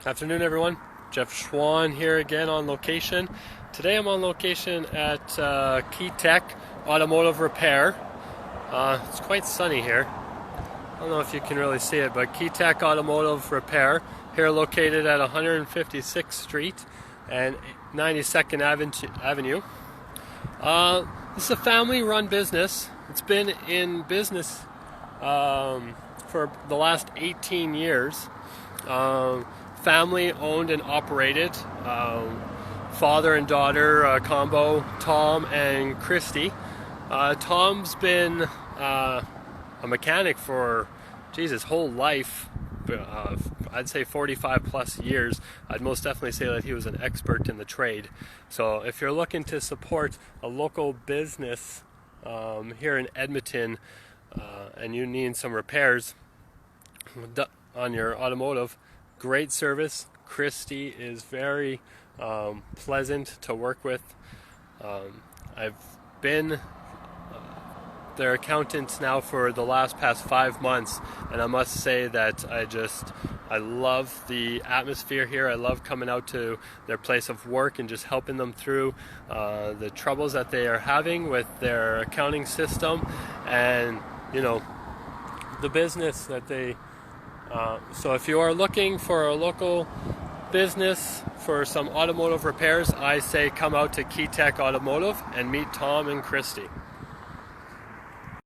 Afternoon, everyone. Jeff Schwan here again on location. Today I'm on location at Key-tech Automative Repair. It's quite sunny here. I don't know if you can really see it, but Key-tech Automative Repair here located at 156th Street and 92nd Avenue. This is a family-run business. It's been in business for the last 18 years. Family owned and operated, father and daughter combo, Tom and Christy. Tom's been a mechanic for his whole life. I'd say 45 plus years. I'd most definitely say that he was an expert in the trade. So if you're looking to support a local business here in Edmonton and you need some repairs on your automotive, great service. Christy is very pleasant to work with. I've been their accountant now for the past 5 months, and I must say that I love the atmosphere here. I love coming out to their place of work and just helping them through the troubles that they are having with their accounting system and the business that they so if you are looking for a local business for some automotive repairs, I say come out to Key-tech Automotive and meet Tom and Christy.